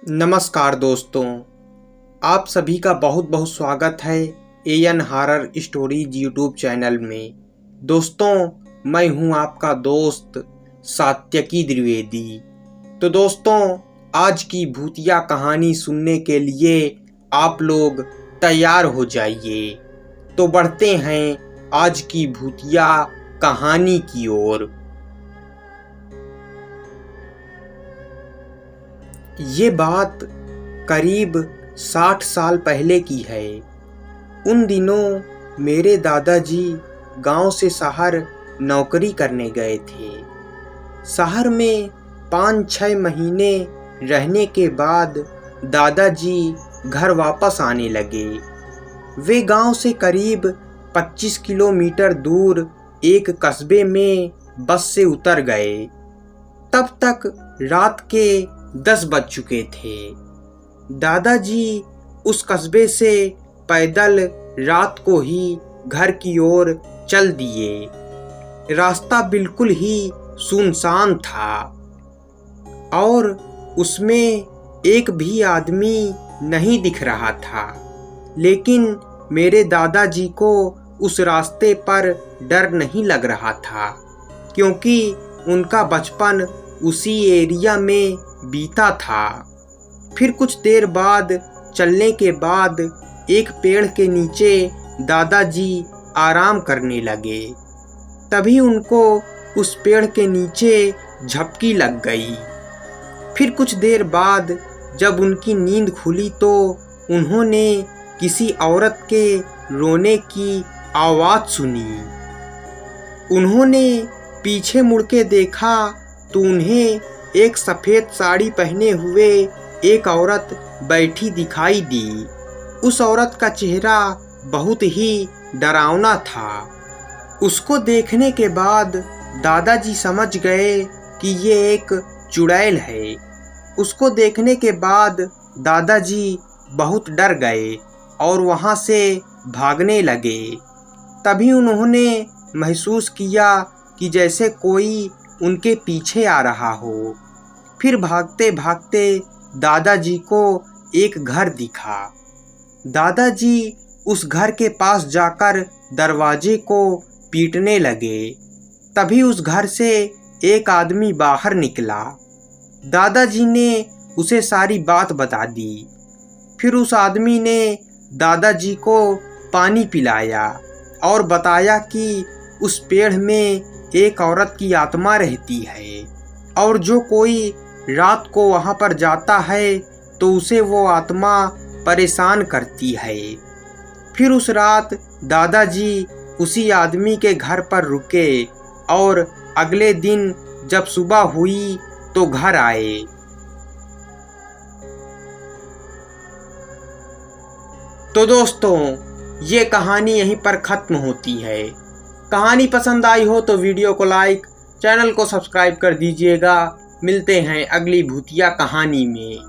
नमस्कार दोस्तों, आप सभी का बहुत बहुत स्वागत है AN horror stories YouTube channel में। दोस्तों, मैं हूं आपका दोस्त सात्यकी द्विवेदी। तो दोस्तों, आज की भूतिया कहानी सुनने के लिए आप लोग तैयार हो जाइए। तो बढ़ते हैं आज की भूतिया कहानी की ओर। ये बात करीब 60 साल पहले की है। उन दिनों मेरे दादाजी गांव से शहर नौकरी करने गए थे। शहर में 5-6 महीने रहने के बाद दादाजी घर वापस आने लगे। वे गांव से करीब 25 किलोमीटर दूर एक कस्बे में बस से उतर गए। तब तक रात के 10 बज चुके थे। दादाजी उस कस्बे से पैदल रात को ही घर की ओर चल दिए। रास्ता बिल्कुल ही सुनसान था और उसमें एक भी आदमी नहीं दिख रहा था। लेकिन मेरे दादाजी को उस रास्ते पर डर नहीं लग रहा था, क्योंकि उनका बचपन उसी एरिया में बीता था। फिर कुछ देर बाद चलने के बाद एक पेड़ के नीचे दादाजी आराम करने लगे। तभी उनको उस पेड़ के नीचे झपकी लग गई। फिर कुछ देर बाद जब उनकी नींद खुली तो उन्होंने किसी औरत के रोने की आवाज़ सुनी। उन्होंने पीछे मुड़ के देखा तो उन्हें एक सफ़ेद साड़ी पहने हुए एक औरत बैठी दिखाई दी। उस औरत का चेहरा बहुत ही डरावना था। उसको देखने के बाद दादाजी समझ गए कि ये एक चुड़ैल है। उसको देखने के बाद दादाजी बहुत डर गए और वहाँ से भागने लगे। तभी उन्होंने महसूस किया कि जैसे कोई उनके पीछे आ रहा हो। फिर भागते भागते दादाजी को एक घर दिखा। दादाजी उस घर के पास जाकर दरवाजे को पीटने लगे। तभी उस घर से एक आदमी बाहर निकला। दादाजी ने उसे सारी बात बता दी। फिर उस आदमी ने दादाजी को पानी पिलाया और बताया कि उस पेड़ में एक औरत की आत्मा रहती है और जो कोई रात को वहाँ पर जाता है तो उसे वो आत्मा परेशान करती है। फिर उस रात दादाजी उसी आदमी के घर पर रुके और अगले दिन जब सुबह हुई तो घर आए। तो दोस्तों, ये कहानी यहीं पर ख़त्म होती है। कहानी पसंद आई हो तो वीडियो को लाइक, चैनल को सब्सक्राइब कर दीजिएगा। मिलते हैं अगली भूतिया कहानी में।